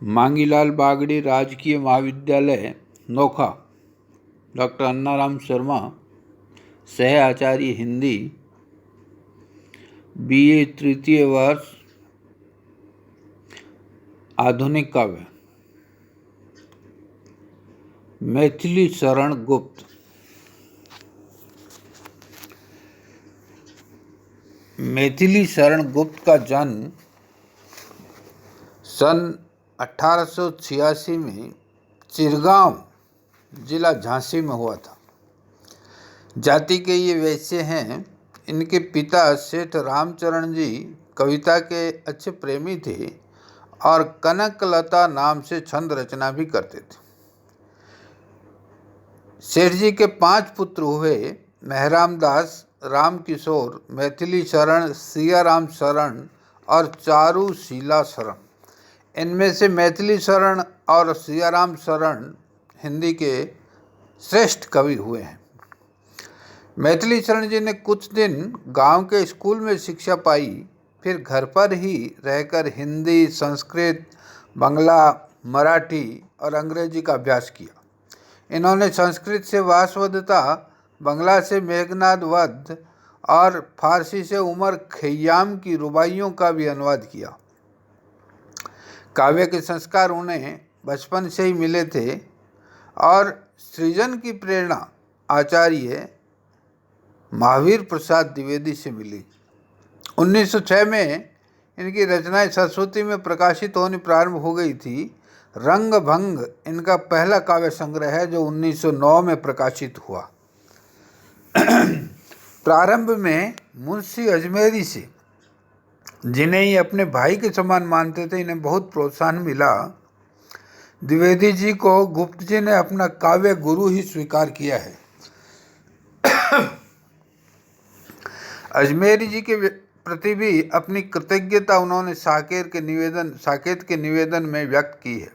मांगीलाल बागड़ी राजकीय महाविद्यालय नोखा, डॉक्टर अन्नाराम शर्मा, सह आचार्य हिंदी, BA तृतीय वर्ष, आधुनिक काव्य। मैथिली शरण गुप्त। मैथिली शरण गुप्त का जन्म सन 1886 में चिरगांव, जिला झांसी में हुआ था। जाति के ये वैश्य हैं। इनके पिता सेठ रामचरण जी कविता के अच्छे प्रेमी थे और कनकलता नाम से छंद रचना भी करते थे। सेठ जी के 5 पुत्र हुए, मेहराम दास, राम किशोर, मैथिली शरण, सियाराम शरण और चारुशीला शरण। इनमें से मैथिली शरण और सियाराम शरण हिंदी के श्रेष्ठ कवि हुए हैं। मैथिली शरण जी ने कुछ दिन गांव के स्कूल में शिक्षा पाई, फिर घर पर ही रहकर हिंदी, संस्कृत, बांग्ला, मराठी और अंग्रेजी का अभ्यास किया। इन्होंने संस्कृत से वासवदत्ता, बांग्ला से मेघनाद वध और फारसी से उमर खैयाम की रुबाइयों का भी अनुवाद किया। काव्य के संस्कार उन्हें बचपन से ही मिले थे और सृजन की प्रेरणा आचार्य महावीर प्रसाद द्विवेदी से मिली। 1906 में इनकी रचनाएं सरस्वती में प्रकाशित होनी प्रारंभ हो गई थी। रंग भंग इनका पहला काव्य संग्रह है जो 1909 में प्रकाशित हुआ। प्रारंभ में मुंशी अजमेरी से, जिन्हें ये अपने भाई के समान मानते थे, इन्हें बहुत प्रोत्साहन मिला। द्विवेदी जी को गुप्त जी ने अपना काव्य गुरु ही स्वीकार किया है। अजमेरी जी के प्रति भी अपनी कृतज्ञता उन्होंने साकेत के निवेदन में व्यक्त की है।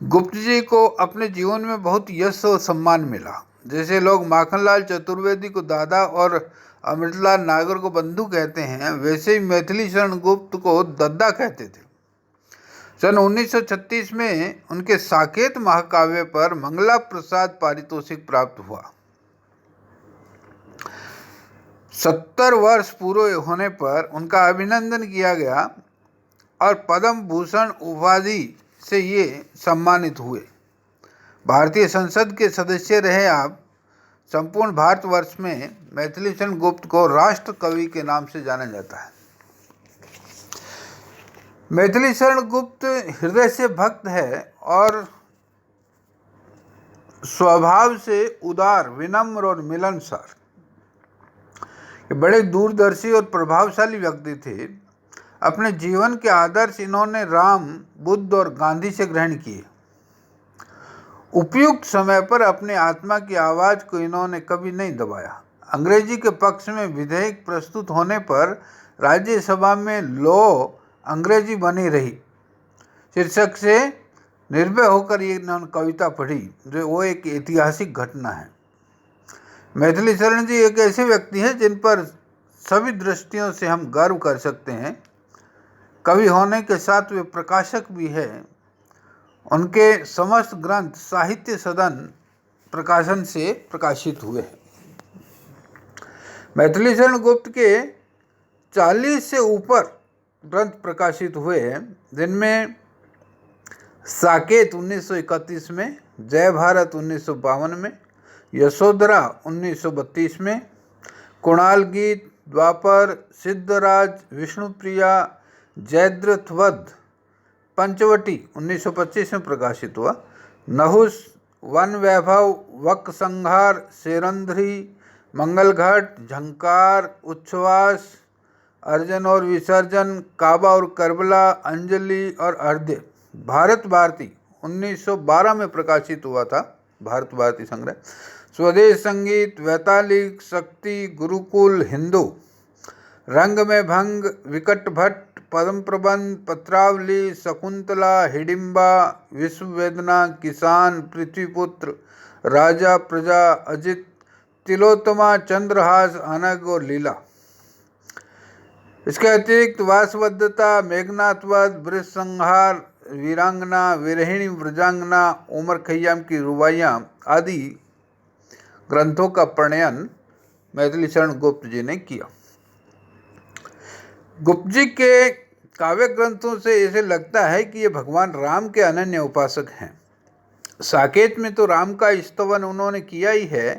गुप्त जी को अपने जीवन में बहुत यश और सम्मान मिला। जैसे लोग माखनलाल चतुर्वेदी को दादा और अमृतलाल नागर को बंधु कहते हैं, वैसे ही मैथिली शरण गुप्त को दद्दा कहते थे। सन 1936 में उनके साकेत महाकाव्य पर मंगला प्रसाद पारितोषिक प्राप्त हुआ। 70 वर्ष पूरे होने पर उनका अभिनंदन किया गया और पद्म भूषण उपाधि से ये सम्मानित हुए। भारतीय संसद के सदस्य रहे आप। संपूर्ण भारतवर्ष में मैथिली शरण गुप्त को राष्ट्र कवि के नाम से जाना जाता है। मैथिली शरण गुप्त हृदय से भक्त है और स्वभाव से उदार, विनम्र और मिलनसार। बड़े दूरदर्शी और प्रभावशाली व्यक्ति थे। अपने जीवन के आदर्श इन्होंने राम, बुद्ध और गांधी से ग्रहण किए। उपयुक्त समय पर अपने आत्मा की आवाज़ को इन्होंने कभी नहीं दबाया। अंग्रेजी के पक्ष में विधेयक प्रस्तुत होने पर राज्यसभा में लॉ अंग्रेजी बनी रही शीर्षक से निर्भय होकर ये इन्होंने कविता पढ़ी, जो वो एक ऐतिहासिक घटना है। मैथिली शरण जी एक ऐसे व्यक्ति हैं जिन पर सभी दृष्टियों से हम गर्व कर सकते हैं। कवि होने के साथ वे प्रकाशक भी हैं। उनके समस्त ग्रंथ साहित्य सदन प्रकाशन से प्रकाशित हुए हैं। मैथिली शरण गुप्त के 40 से ऊपर ग्रंथ प्रकाशित हुए हैं, जिनमें साकेत 1931 में, जय भारत 1952 में, यशोधरा 1932 में, कुणाल गीत, द्वापर, सिद्धराज, विष्णुप्रिया, जयद्रथ वध, पंचवटी 1925 में प्रकाशित हुआ। नहुस, वन वैभव, वक संहार, शेरंध्री, मंगलघट, झंकार, उच्छ्वास, अर्जन और विसर्जन, काबा और करबला, अंजलि और अर्ध्य, भारत भारती 1912 में प्रकाशित हुआ था, भारत भारती संग्रह, स्वदेश संगीत, वैतालिक, शक्ति, गुरुकुल, हिंदू, रंग में भंग, विकट भट्ट, पद्म प्रबंध, पत्रावली, शकुंतला, हिडिंबा, विश्व वेदना, किसान, पृथ्वीपुत्र, राजा, प्रजा, अजित, तिलोत्तमा, चंद्रहास, अनग और लीला। इसके अतिरिक्त वासवदत्ता, मेघनाथवध, वृषसंहार, वीरांगना, विरहिणी व्रजांगना, उमर खय्याम की रुबाइयाँ आदि ग्रंथों का प्रणयन मैथिली शरण गुप्त जी ने किया। गुप्त जी के काव्य ग्रंथों से ऐसे लगता है कि ये भगवान राम के अनन्य उपासक हैं। साकेत में तो राम का स्तवन उन्होंने किया ही है,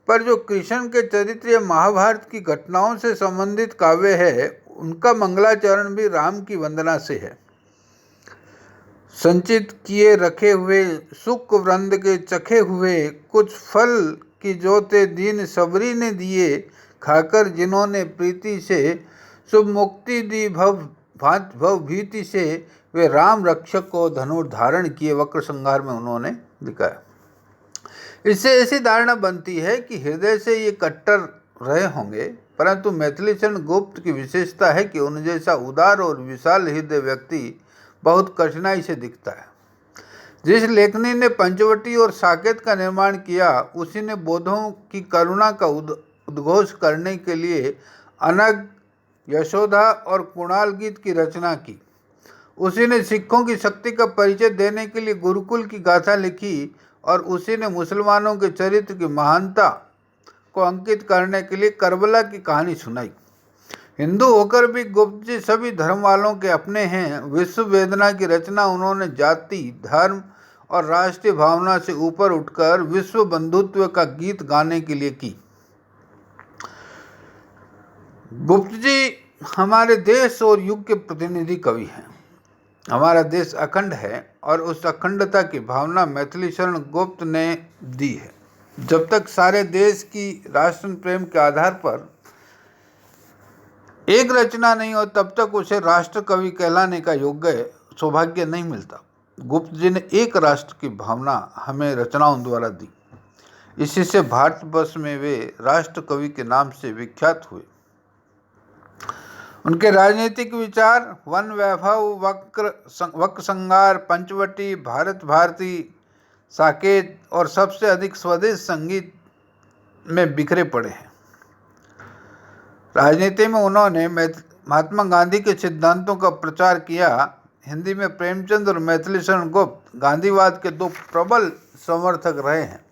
पर जो कृष्ण के चरित्र या महाभारत की घटनाओं से संबंधित काव्य है, उनका मंगलाचरण भी राम की वंदना से है। संचित किए रखे हुए सुख वृंद के चखे हुए कुछ फल की जोते दीन सबरी ने दिए, खाकर जिन्होंने प्रीति से शुभ मुक्ति दी भव भीति से, वे राम रक्षक को धनुर्धारण किए, वक्र संहार में उन्होंने लिखा है। इससे ऐसी धारणा बनती है कि हृदय से ये कट्टर रहे होंगे, परंतु मैथिली शरण गुप्त की विशेषता है कि उन जैसा उदार और विशाल हृदय व्यक्ति बहुत कठिनाई से दिखता है। जिस लेखनी ने पंचवटी और साकेत का निर्माण किया, उसी ने बौद्धों की करुणा का उद्घोष करने के लिए अनग, यशोदा और कुणाल गीत की रचना की। उसी ने सिखों की शक्ति का परिचय देने के लिए गुरुकुल की गाथा लिखी, और उसी ने मुसलमानों के चरित्र की महानता को अंकित करने के लिए करबला की कहानी सुनाई। हिंदू होकर भी गुप्त जी सभी धर्म वालों के अपने हैं। विश्व वेदना की रचना उन्होंने जाति, धर्म और राष्ट्रीय भावना से ऊपर उठकर विश्व बंधुत्व का गीत गाने के लिए की। गुप्त जी हमारे देश और युग के प्रतिनिधि कवि हैं। हमारा देश अखंड है और उस अखंडता की भावना मैथिली शरण गुप्त ने दी है। जब तक सारे देश की राष्ट्र प्रेम के आधार पर एक रचना नहीं हो, तब तक उसे राष्ट्र कवि कहलाने का योग्य सौभाग्य नहीं मिलता। गुप्त जी ने एक राष्ट्र की भावना हमें रचनाओं द्वारा दी। इसी से भारतवर्ष में वे राष्ट्र कवि के नाम से विख्यात हुए। उनके राजनीतिक विचार वन वैभव, वक्र संहार, पंचवटी, भारत भारती, साकेत और सबसे अधिक स्वदेश संगीत में बिखरे पड़े हैं। राजनीति में उन्होंने महात्मा गांधी के सिद्धांतों का प्रचार किया। हिंदी में प्रेमचंद और मैथिली शरण गुप्त गांधीवाद के दो प्रबल समर्थक रहे हैं।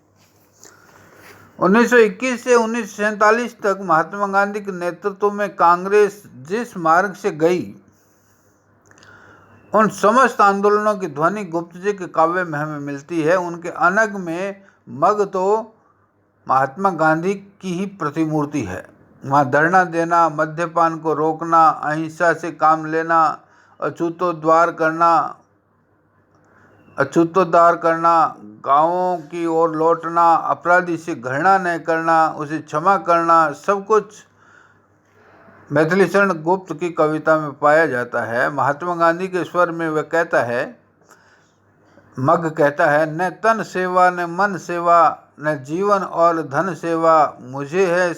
1921 से 1947 तक महात्मा गांधी के नेतृत्व में कांग्रेस जिस मार्ग से गई, उन समस्त आंदोलनों की ध्वनि गुप्त जी के काव्य में हमें मिलती है। उनके अनग में मग तो महात्मा गांधी की ही प्रतिमूर्ति है। वहाँ धरना देना, मद्यपान को रोकना, अहिंसा से काम लेना, अछूतोद्धार करना, गांवों की ओर लौटना, अपराधी से घृणा न करना, उसे क्षमा करना, सब कुछ मैथिली शरण गुप्त की कविता में पाया जाता है। महात्मा गांधी के स्वर में वह कहता है, मग कहता है, न तन सेवा न मन सेवा, न जीवन और धन सेवा, मुझे है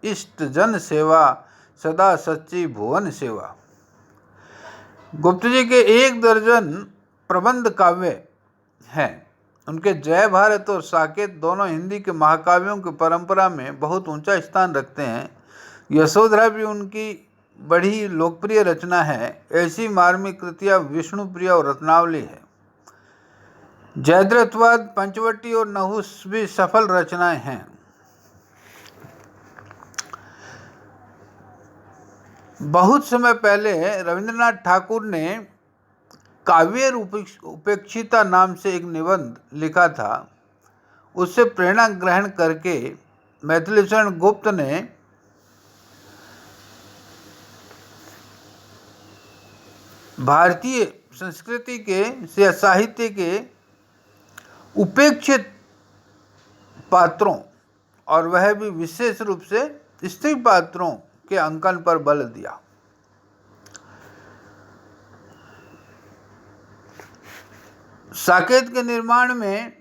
इष्ट जन सेवा, सदा सच्ची भुवन सेवा। गुप्त जी के 1 दर्जन प्रबंध काव्य हैं। उनके जय भारत और साकेत दोनों हिंदी के महाकाव्यों की परंपरा में बहुत ऊंचा स्थान रखते हैं। यशोधरा भी उनकी बड़ी लोकप्रिय रचना है। ऐसी मार्मिक कृतियाँ विष्णुप्रिया और रत्नावली है। जयद्रथवाद, पंचवटी और नहुस भी सफल रचनाएं हैं। बहुत समय पहले रविंद्रनाथ ठाकुर ने काव्य उपेक्षिता नाम से एक निबंध लिखा था। उससे प्रेरणा ग्रहण करके मैथिली शरण गुप्त ने भारतीय संस्कृति के साहित्य के उपेक्षित पात्रों, और वह भी विशेष रूप से स्त्री पात्रों के अंकन पर बल दिया। साकेत के निर्माण में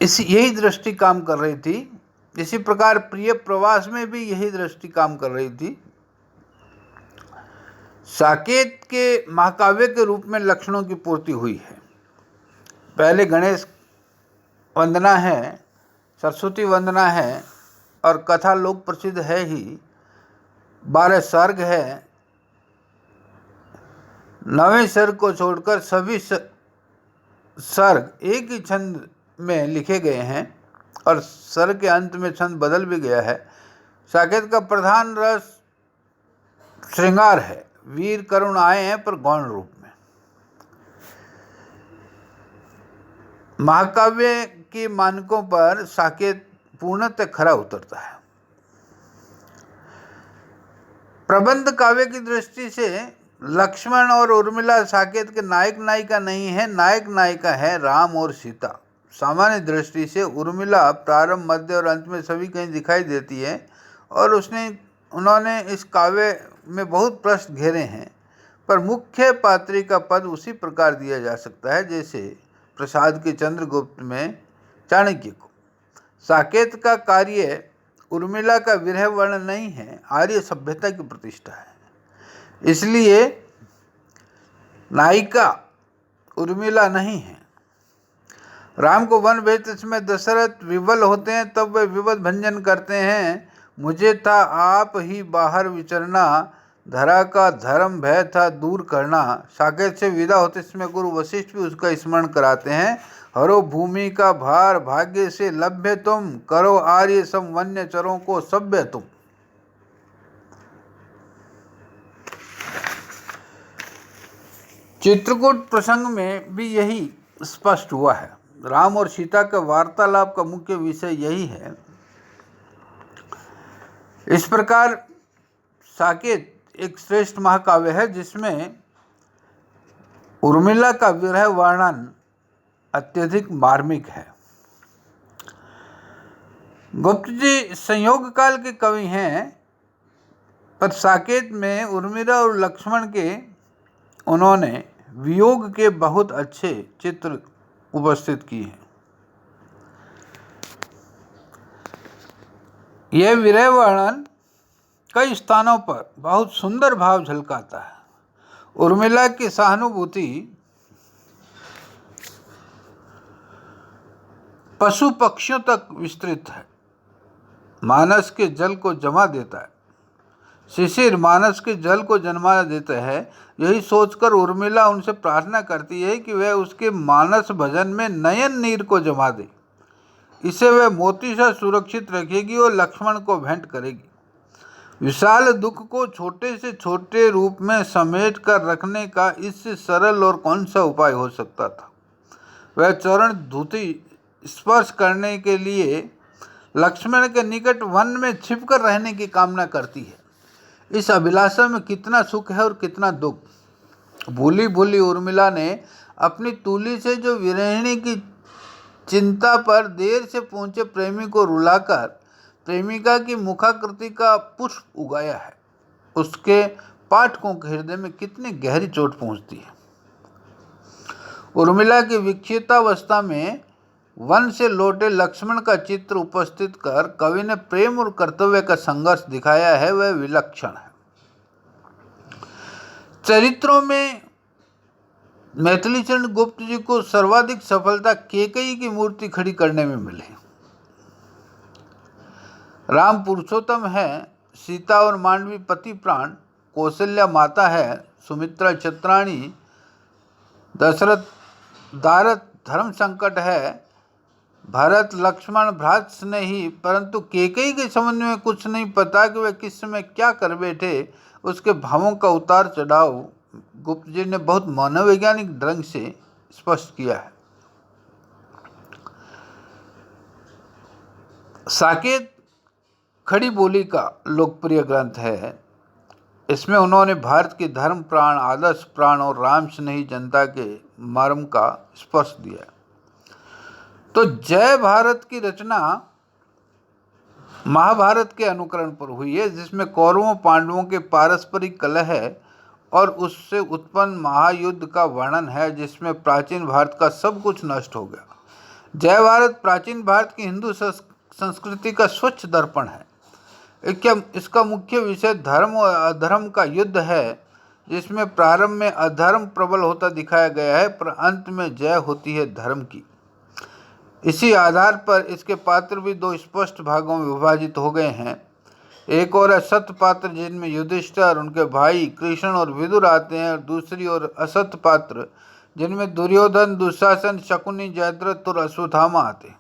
यही दृष्टि काम कर रही थी। इसी प्रकार प्रिय प्रवास में भी यही दृष्टि काम कर रही थी। साकेत के महाकाव्य के रूप में लक्षणों की पूर्ति हुई है। पहले गणेश वंदना है, सरस्वती वंदना है, और कथा लोक प्रसिद्ध है ही। 12 सर्ग है। 9वें सर्ग को छोड़कर सभी सर्ग एक ही छंद में लिखे गए हैं और सर्ग के अंत में छंद बदल भी गया है। साकेत का प्रधान रस श्रृंगार है। वीर करुण आए हैं पर गौण रूप में। महाकाव्य के मानकों पर साकेत पूर्णतः खरा उतरता है। प्रबंध काव्य की दृष्टि से लक्ष्मण और उर्मिला साकेत के नायक नायिका नहीं है, नायक नायिका है राम और सीता। सामान्य दृष्टि से उर्मिला प्रारंभ, मध्य और अंत में सभी कहीं दिखाई देती है और उन्होंने इस काव्य में बहुत प्रश्न घेरे हैं, पर मुख्य पात्री का पद उसी प्रकार दिया जा सकता है जैसे प्रसाद के चंद्रगुप्त में चाणक्य को। साकेत का कार्य उर्मिला का विरह वर्णन नहीं है, आर्य सभ्यता की प्रतिष्ठा है। इसलिए नायिका उर्मिला नहीं है। राम को वन भेजते समय दशरथ विवल होते हैं, तब वे विवल भंजन करते हैं। मुझे था आप ही बाहर विचरना, धरा का धर्म भय था दूर करना। साकेत से विदा होते समय गुरु वशिष्ठ भी उसका स्मरण कराते हैं। हरो भूमि का भार भाग्य से लभ्य तुम, करो आर्य सम वन्य चरों को सभ्य तुम। चित्रकूट प्रसंग में भी यही स्पष्ट हुआ है। राम और सीता के वार्तालाप का मुख्य विषय यही है। इस प्रकार साकेत एक श्रेष्ठ महाकाव्य है जिसमें उर्मिला का विरह वर्णन अत्यधिक मार्मिक है। गुप्त जी संयोग काल के कवि हैं, पर साकेत में उर्मिला और लक्ष्मण के उन्होंने वियोग के बहुत अच्छे चित्र उपस्थित किए हैं। यह विरह वर्णन कई स्थानों पर बहुत सुंदर भाव झलकाता है। उर्मिला की सहानुभूति पशु पक्षियों तक विस्तृत है। मानस के जल को जमा देता है। शिशिर मानस के जल को जन्मा देता है। यही सोचकर उर्मिला उनसे प्रार्थना करती है कि वह उसके मानस भजन में नयन नीर को जमा दे। इसे वह मोती सा सुरक्षित रखेगी और लक्ष्मण को भेंट करेगी। विशाल दुख को छोटे से छोटे रूप में समेट कर रखने का इससे सरल और कौन सा उपाय हो सकता था। वह चरण धूति स्पर्श करने के लिए लक्ष्मण के निकट वन में छिपकर रहने की कामना करती है। इस अभिलाषा में कितना सुख है और कितना दुख। भूली भूली उर्मिला ने अपनी तूली से जो विरहिणी की चिंता पर देर से पहुंचे प्रेमी को रुलाकर प्रेमिका की मुखाकृति का पुष्प उगाया है। उसके पाठकों के हृदय में कितनी गहरी चोट पहुंचती है। उर्मिला की विक्षिप्तावस्था में वन से लौटे लक्ष्मण का चित्र उपस्थित कर कवि ने प्रेम और कर्तव्य का संघर्ष दिखाया है, वह विलक्षण है। चरित्रों में मैथिली चरण गुप्त जी को सर्वाधिक सफलता कैकेयी की मूर्ति खड़ी करने में मिली। राम पुरुषोत्तम है, सीता और मांडवी पति प्राण, कौशल्या माता है, सुमित्रा छत्राणी, दशरथ दारथ धर्म संकट है, भरत लक्ष्मण भ्रात स्नेही। परंतु कैकेयी के संबंध में कुछ नहीं पता कि वह किस समय क्या कर बैठे। उसके भावों का उतार चढ़ाव गुप्त जी ने बहुत मनोवैज्ञानिक ढंग से स्पष्ट किया है। साकेत खड़ी बोली का लोकप्रिय ग्रंथ है। इसमें उन्होंने भारत के धर्म प्राण, आदर्श प्राण और राम स्नेही जनता के मर्म का स्पर्श दिया। तो जय भारत की रचना महाभारत के अनुकरण पर हुई है, जिसमें कौरवों पांडवों के पारस्परिक कलह है और उससे उत्पन्न महायुद्ध का वर्णन है, जिसमें प्राचीन भारत का सब कुछ नष्ट हो गया। जय भारत प्राचीन भारत की हिंदू संस्कृति का स्वच्छ दर्पण है। इसका मुख्य विषय धर्म और अधर्म का युद्ध है, जिसमें प्रारंभ में अधर्म प्रबल होता दिखाया गया है, पर अंत में जय होती है धर्म की। इसी आधार पर इसके पात्र भी दो स्पष्ट भागों में विभाजित हो गए हैं। एक और असत पात्र जिनमें युधिष्ठिर, उनके भाई कृष्ण और विदुर आते हैं, और दूसरी ओर असत पात्र जिनमें दुर्योधन, दुशासन, शकुनी, जयद्रथ और अश्वत्थामा आते हैं।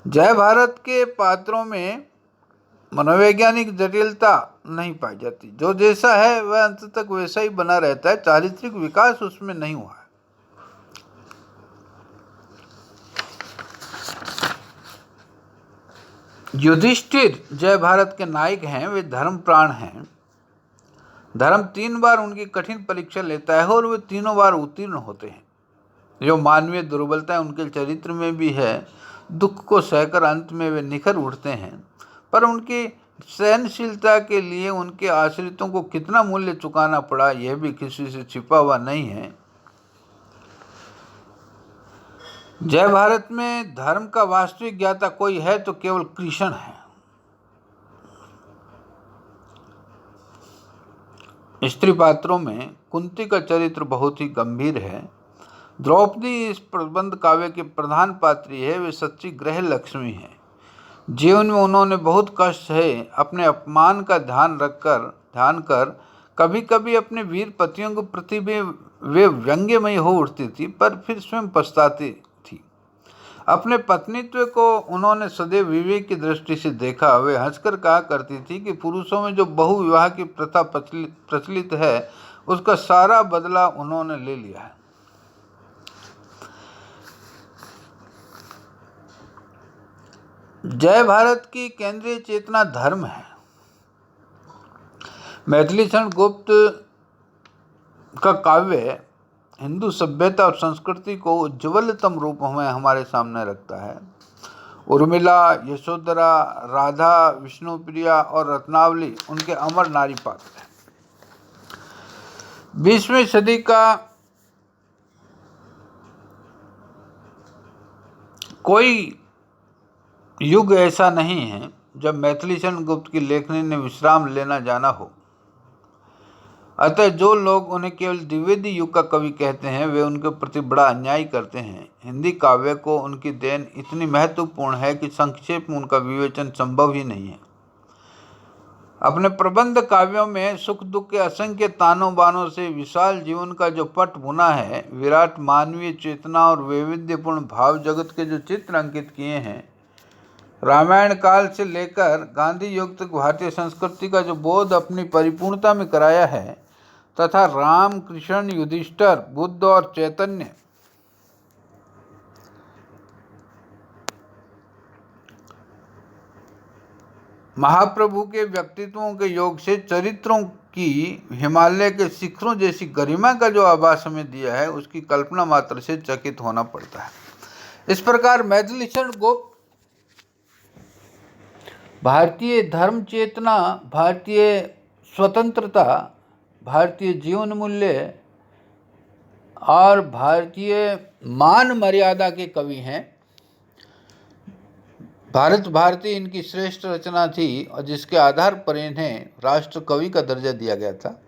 जय भारत के पात्रों में मनोवैज्ञानिक जटिलता नहीं पाई जाती। जो जैसा है वह अंत तक वैसा ही बना रहता है, चारित्रिक विकास उसमें नहीं हुआ है। युधिष्ठिर जय भारत के नायक हैं, वे धर्म प्राण हैं। धर्म 3 बार उनकी कठिन परीक्षा लेता है और वे तीनों बार उत्तीर्ण होते हैं। जो मानवीय दुर्बलता उनके चरित्र में भी है, दुख को सहकर अंत में वे निखर उठते हैं। पर उनकी सहनशीलता के लिए उनके आश्रितों को कितना मूल्य चुकाना पड़ा, यह भी किसी से छिपा हुआ नहीं है। जय भारत में धर्म का वास्तविक ज्ञाता कोई है तो केवल कृष्ण है। स्त्री पात्रों में कुंती का चरित्र बहुत ही गंभीर है। द्रौपदी इस प्रबंध काव्य के प्रधान पात्री है। वे सच्ची गृह लक्ष्मी है। जीवन में उन्होंने बहुत कष्ट है। अपने अपमान का ध्यान कर कभी कभी अपने वीर पतियों के प्रति वे व्यंग्यमयी हो उठती थी, पर फिर स्वयं पछताती थी। अपने पत्नीत्व को उन्होंने सदैव विवेक की दृष्टि से देखा। वे हंसकर कहा करती थी कि पुरुषों में जो बहुविवाह की प्रथा प्रचलित है, उसका सारा बदला उन्होंने ले लिया है। जय भारत की केंद्रीय चेतना धर्म है। मैथिली शरण गुप्त का काव्य हिंदू सभ्यता और संस्कृति को उज्ज्वलतम रूप में हमारे सामने रखता है। उर्मिला, यशोधरा, राधा, विष्णुप्रिया और रत्नावली उनके अमर नारी पात्र हैं। 20वीं सदी का कोई युग ऐसा नहीं है जब मैथिली शरण गुप्त की लेखनी ने विश्राम लेना जाना हो। अतः जो लोग उन्हें केवल द्विवेदी युग का कवि कहते हैं, वे उनके प्रति बड़ा अन्याय करते हैं। हिंदी काव्य को उनकी देन इतनी महत्वपूर्ण है कि संक्षेप में उनका विवेचन संभव ही नहीं है। अपने प्रबंध काव्यों में सुख दुख के असंख्य तानों बानों से विशाल जीवन का जो पट बुना है, विराट मानवीय चेतना और वैविध्यपूर्ण भाव जगत के जो चित्र अंकित किए हैं, रामायण काल से लेकर गांधी युग तक भारतीय संस्कृति का जो बोध अपनी परिपूर्णता में कराया है, तथा राम, कृष्ण, युधिष्ठिर, बुद्ध और चैतन्य महाप्रभु के व्यक्तित्वों के योग से चरित्रों की हिमालय के शिखरों जैसी गरिमा का जो आभास हमें दिया है, उसकी कल्पना मात्र से चकित होना पड़ता है। इस प्रकार मैथिली शरण गुप्त भारतीय धर्म चेतना, भारतीय स्वतंत्रता, भारतीय जीवन मूल्य और भारतीय मान मर्यादा के कवि हैं। भारत भारती इनकी श्रेष्ठ रचना थी और जिसके आधार पर इन्हें राष्ट्र कवि का दर्जा दिया गया था।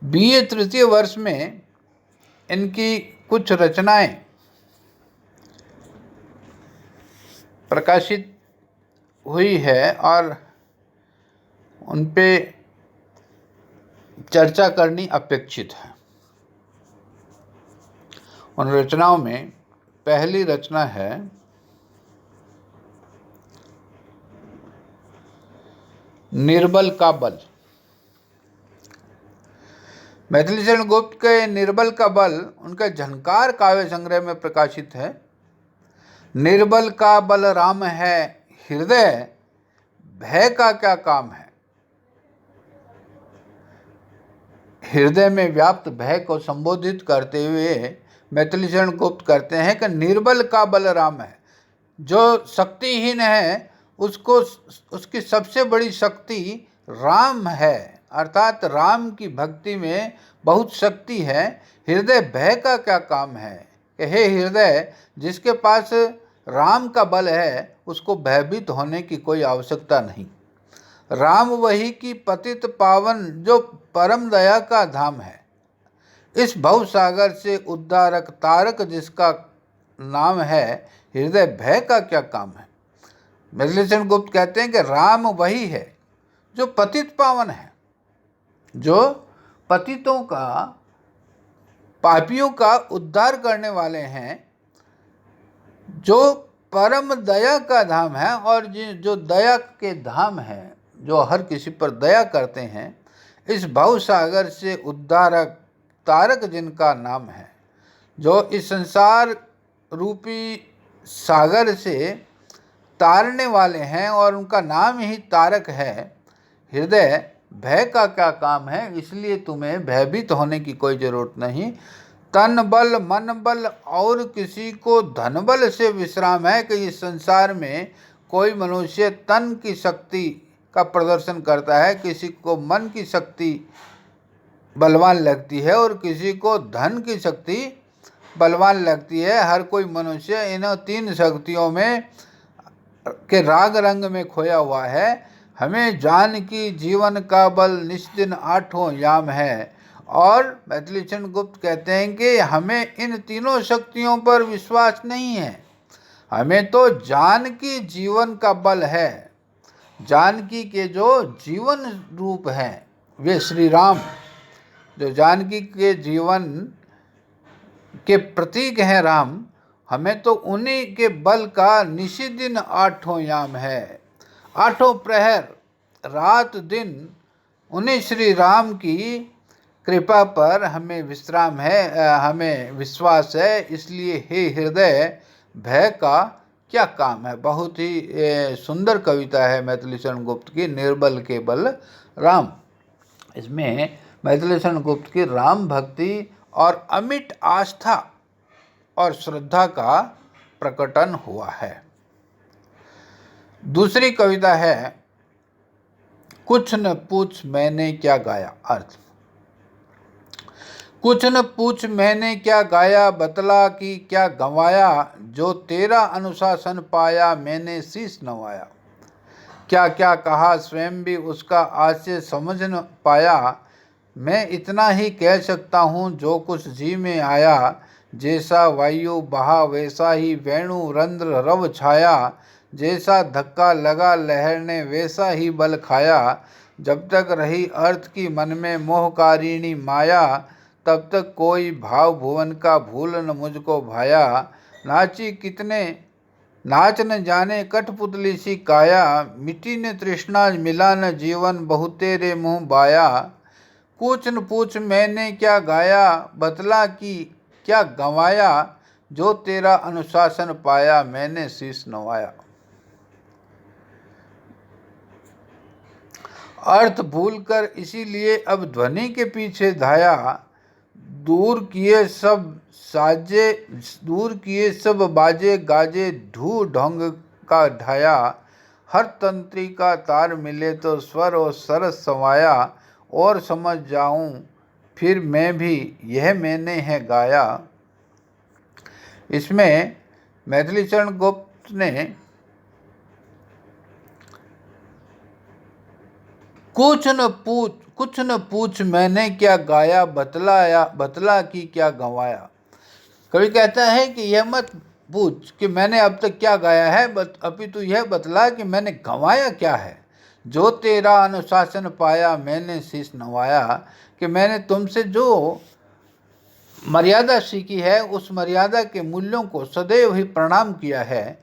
BA तृतीय वर्ष में इनकी कुछ रचनाएं प्रकाशित हुई है और उन पे चर्चा करनी अपेक्षित है। उन रचनाओं में पहली रचना है निर्बल का बल। मैथिली शरण गुप्त के निर्बल का बल उनका झंकार काव्य संग्रह में प्रकाशित है। निर्बल का बल राम है, हृदय भय का क्या काम है। हृदय में व्याप्त भय को संबोधित करते हुए मैथिली शरण गुप्त कहते हैं कि निर्बल का बल राम है। जो शक्तिहीन है उसको उसकी सबसे बड़ी शक्ति राम है, अर्थात राम की भक्ति में बहुत शक्ति है। हृदय भय का क्या काम है कि हे हृदय, जिसके पास राम का बल है उसको भयभीत होने की कोई आवश्यकता नहीं। राम वही की पतित पावन जो परम दया का धाम है। इस भवसागर से उद्धारक तारक जिसका नाम है, हृदय भय का क्या काम है। मैथिलीशरण गुप्त कहते हैं कि राम वही है जो पतित पावन है, जो पतितों का, पापियों का उद्धार करने वाले हैं, जो परम दया का धाम है और जो दया के धाम है, जो हर किसी पर दया करते हैं, इस भव सागर से उद्धारक तारक जिनका नाम है, जो इस संसार रूपी सागर से तारने वाले हैं और उनका नाम ही तारक है। हृदय भय का क्या काम है, इसलिए तुम्हें भयभीत होने की कोई ज़रूरत नहीं। तन बल मन बल और किसी को धन बल से विश्राम है कि इस संसार में कोई मनुष्य तन की शक्ति का प्रदर्शन करता है, किसी को मन की शक्ति बलवान लगती है और किसी को धन की शक्ति बलवान लगती है। हर कोई मनुष्य इन तीन शक्तियों में के राग रंग में खोया हुआ है। हमें जान की जीवन का बल निस्दिन आठों याम है। और मैथिलीशरण गुप्त कहते हैं कि हमें इन तीनों शक्तियों पर विश्वास नहीं है, हमें तो जानकी जीवन का बल है। जानकी के जो जीवन रूप हैं वे श्री राम, जो जानकी के जीवन के प्रतीक हैं राम, हमें तो उन्हीं के बल का निशिदिन आठों याम है। आठों प्रहर रात दिन उन्हीं श्री राम की कृपा पर हमें विश्राम है, हमें विश्वास है। इसलिए हे हृदय भय का क्या काम है। बहुत ही सुंदर कविता है मैथिलीशरण गुप्त की, निर्बल के बल राम। इसमें मैथिलीशरण गुप्त की राम भक्ति और अमिट आस्था और श्रद्धा का प्रकटन हुआ है। दूसरी कविता है कुछ न पूछ मैंने क्या गाया। अर्थ, कुछ न पूछ मैंने क्या गाया, बतला कि क्या गंवाया, जो तेरा अनुशासन पाया मैंने शीश नवाया। क्या क्या कहा स्वयं भी उसका आशय समझ न पाया, मैं इतना ही कह सकता हूँ जो कुछ जी में आया। जैसा वायु बहा वैसा ही वेणु रंध्र रव छाया, जैसा धक्का लगा लहर ने वैसा ही बल खाया। जब तक रही अर्थ की मन में मोहकारिणी माया, तब तक कोई भाव भुवन का भूल न मुझको भाया। नाची कितने नाच न जाने कठपुतली सी काया, मिट्टी ने तृष्णा मिला न जीवन बहुतेरे मुँह बाया। कुछ न पूछ मैंने क्या गाया, बतला कि क्या गंवाया, जो तेरा अनुशासन पाया मैंने शीश नवाया। अर्थ भूलकर इसीलिए अब ध्वनि के पीछे धाया, दूर किए सब बाजे गाजे ढू ढंग का ढाया। हर तंत्री का तार मिले तो स्वर और सरस समाया, और समझ जाऊं फिर मैं भी यह मैंने है गाया। इसमें मैथिलीशरण गुप्त ने कुछ न पूछ मैंने क्या गाया, बतला कि क्या गंवाया। कवि कहता है कि यह मत पूछ कि मैंने अब तक क्या गाया है, अपितु यह बतला कि मैंने गंवाया क्या है। जो तेरा अनुशासन पाया मैंने शीश नवाया, कि मैंने तुमसे जो मर्यादा सीखी है उस मर्यादा के मूल्यों को सदैव ही प्रणाम किया है।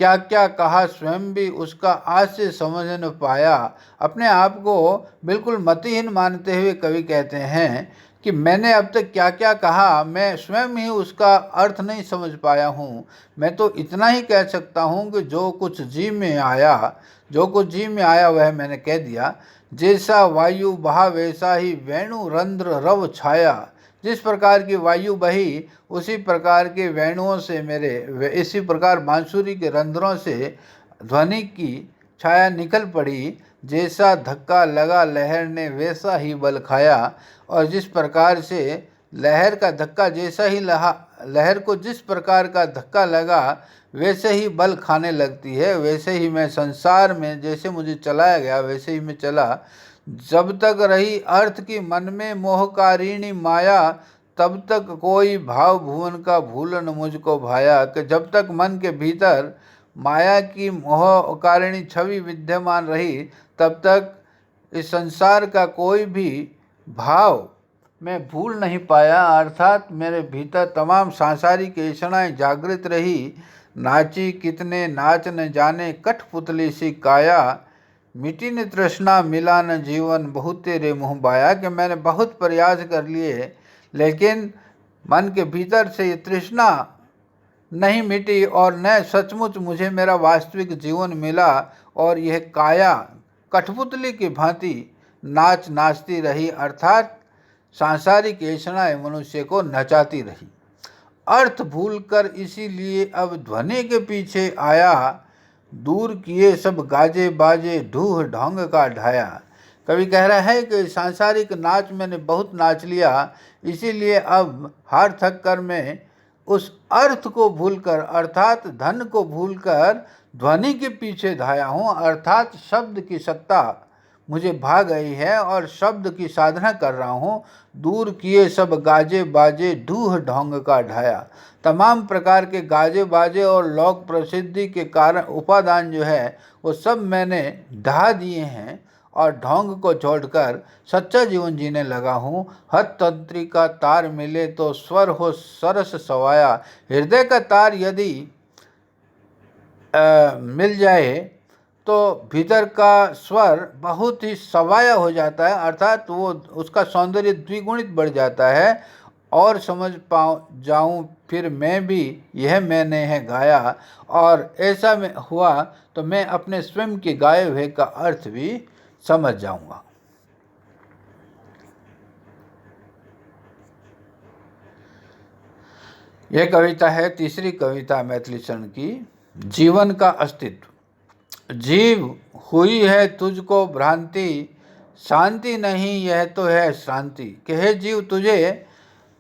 क्या क्या कहा स्वयं भी उसका आज से समझ न पाया। अपने आप को बिल्कुल मतिहीन मानते हुए कवि कहते हैं कि मैंने अब तक क्या क्या कहा, मैं स्वयं ही उसका अर्थ नहीं समझ पाया हूँ। मैं तो इतना ही कह सकता हूँ कि जो कुछ जी में आया वह मैंने कह दिया। जैसा वायु बहा वैसा ही वेणु रंध्र रव छाया, जिस प्रकार की वायु बही उसी प्रकार के वेणुओं से इसी प्रकार बांसुरी के रंध्रों से ध्वनि की छाया निकल पड़ी। जैसा धक्का लगा लहर ने वैसा ही बल खाया, और जिस प्रकार से लहर को जिस प्रकार का धक्का लगा वैसे ही बल खाने लगती है, वैसे ही मैं संसार में जैसे मुझे चलाया गया वैसे ही मैं चला। जब तक रही अर्थ की मन में मोहकारिणी माया, तब तक कोई भाव भुवन का भूलन मुझको भाया। कि जब तक मन के भीतर माया की मोहकारिणी छवि विद्यमान रही, तब तक इस संसार का कोई भी भाव मैं भूल नहीं पाया। अर्थात मेरे भीतर तमाम सांसारिक ऐषणाएं जागृत रही। नाची कितने नाच न जाने, कठपुतली सी काया, मिटी न तृष्णा मिला न जीवन, बहुत तेरे मुँह बाया। कि मैंने बहुत प्रयास कर लिए, लेकिन मन के भीतर से ये तृष्णा नहीं मिटी और न सचमुच मुझे मेरा वास्तविक जीवन मिला। और यह काया कठपुतली की भांति नाच नाचती रही, अर्थात सांसारिक ऐषणाएं मनुष्य को नचाती रही। अर्थ भूलकर इसीलिए अब ध्वनि के पीछे आया, दूर किए सब गाजे बाजे, ढूह ढोंग का ढाया। कवि कह रहा है कि सांसारिक नाच मैंने बहुत नाच लिया, इसीलिए अब हार थक कर मैं उस अर्थ को भूलकर, अर्थात धन को भूलकर ध्वनि के पीछे धाया हूँ। अर्थात शब्द की सत्ता मुझे भा गई है और शब्द की साधना कर रहा हूँ। दूर किए सब गाजे बाजे, ढूह ढोंग का ढाया। तमाम प्रकार के गाजे बाजे और लोक प्रसिद्धि के कारण उपादान जो है वो सब मैंने ढा दिए हैं और ढोंग को छोड़कर सच्चा जीवन जीने लगा हूँ। हथ तंत्री का तार मिले तो स्वर हो सरस सवाया। हृदय का तार यदि मिल जाए तो भीतर का स्वर बहुत ही सवाया हो जाता है, अर्थात वो उसका सौंदर्य द्विगुणित बढ़ जाता है। और समझ जाऊं फिर मैं भी यह मैंने है गाया, और ऐसा में हुआ तो मैं अपने स्वयं के गाए हुए का अर्थ भी समझ जाऊंगा। यह कविता है तीसरी कविता मैथिली शरण की, जीवन का अस्तित्व। जीव हुई है तुझको भ्रांति, शांति नहीं यह तो है शांति। कि हे जीव, तुझे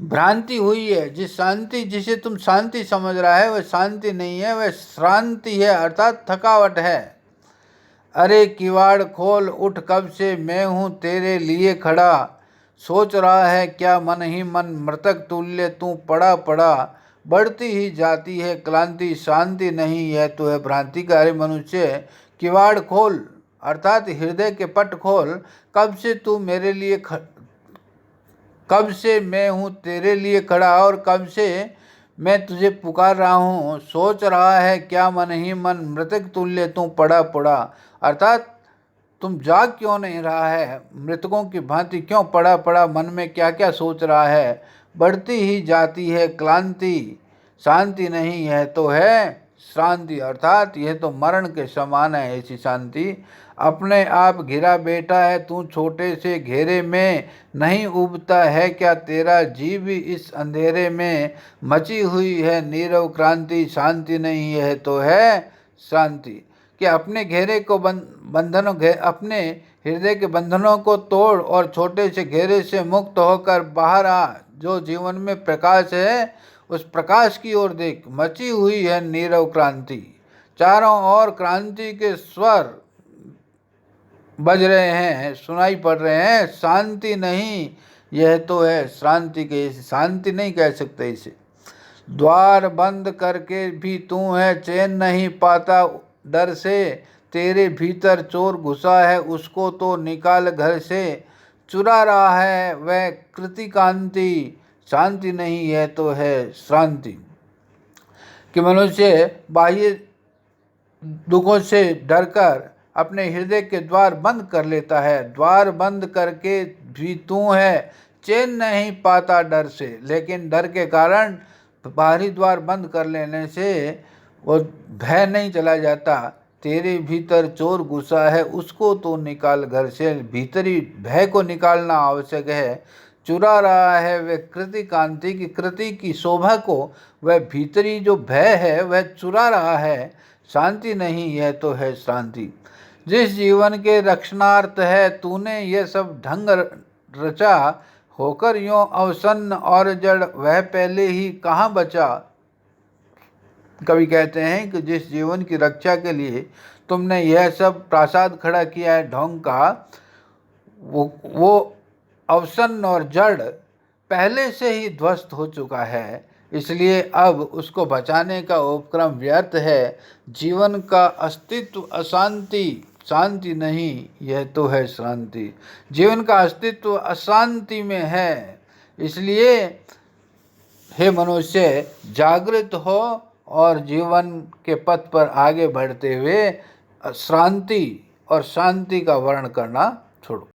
भ्रांति हुई है। जिसे तुम शांति समझ रहा है वह शांति नहीं है, वह श्रांति है, अर्थात थकावट है। अरे किवाड़ खोल उठ, कब से मैं हूँ तेरे लिए खड़ा, सोच रहा है क्या मन ही मन, मृतक तुल्य तू पड़ा पड़ा। बढ़ती ही जाती है क्लांति, शांति नहीं है तो है भ्रांति। का अरे मनुष्य, किवाड़ खोल अर्थात हृदय के पट खोल। कब से तू मेरे लिए कब से मैं हूँ तेरे लिए खड़ा, और कब से मैं तुझे पुकार रहा हूँ। सोच रहा है क्या मन ही मन, मृतक तुल्य तू पड़ा पड़ा। अर्थात तुम जाग क्यों नहीं रहा है, मृतकों की भांति क्यों पड़ा पड़ा, मन में क्या क्या सोच रहा है। बढ़ती ही जाती है क्लांति, शांति नहीं है तो है शांति, अर्थात यह तो मरण के समान है ऐसी शांति। अपने आप घिरा बैठा है तू छोटे से घेरे में, नहीं उबता है क्या तेरा जीव इस अंधेरे में। मची हुई है नीरव क्रांति, शांति नहीं है तो है शांति। कि अपने घेरे को अपने हृदय के बंधनों को तोड़ और छोटे से घेरे से मुक्त होकर बाहर आ। जो जीवन में प्रकाश है उस प्रकाश की ओर देख। मची हुई है नीरव क्रांति, चारों ओर क्रांति के स्वर बज रहे हैं, सुनाई पड़ रहे हैं। शांति नहीं यह तो है शांति। के शांति नहीं कह सकते इसे। द्वार बंद करके भी तू है, चैन नहीं पाता डर से। तेरे भीतर चोर घुसा है, उसको तो निकाल घर से। चुरा रहा है वह कृतिकांति, शांति नहीं है तो है शांति। कि मनुष्य बाह्य दुखों से डरकर अपने हृदय के द्वार बंद कर लेता है। द्वार बंद करके भी तू है, चैन नहीं पाता डर से। लेकिन डर के कारण बाहरी द्वार बंद कर लेने से वो भय नहीं चला जाता। तेरे भीतर चोर घुसा है, उसको तो निकाल घर से। भीतरी भय को निकालना आवश्यक है। चुरा रहा है वह कृति कांति की, कृति की शोभा को वह भीतरी जो भय है वह चुरा रहा है। शांति नहीं है तो है शांति। जिस जीवन के रक्षणार्थ है तूने ये सब ढंग रचा, होकर यों अवसन्न और जड़ वह पहले ही कहाँ बचा। कवि कहते हैं कि जिस जीवन की रक्षा के लिए तुमने यह सब प्रासाद खड़ा किया है ढोंग का, वो अवसन्न और जड़ पहले से ही ध्वस्त हो चुका है। इसलिए अब उसको बचाने का उपक्रम व्यर्थ है। जीवन का अस्तित्व अशांति, शांति नहीं, यह तो है शांति। जीवन का अस्तित्व अशांति में है। इसलिए हे मनुष्य, जागृत हो और जीवन के पथ पर आगे बढ़ते हुए शांति और शांति का वर्ण करना छोड़ो।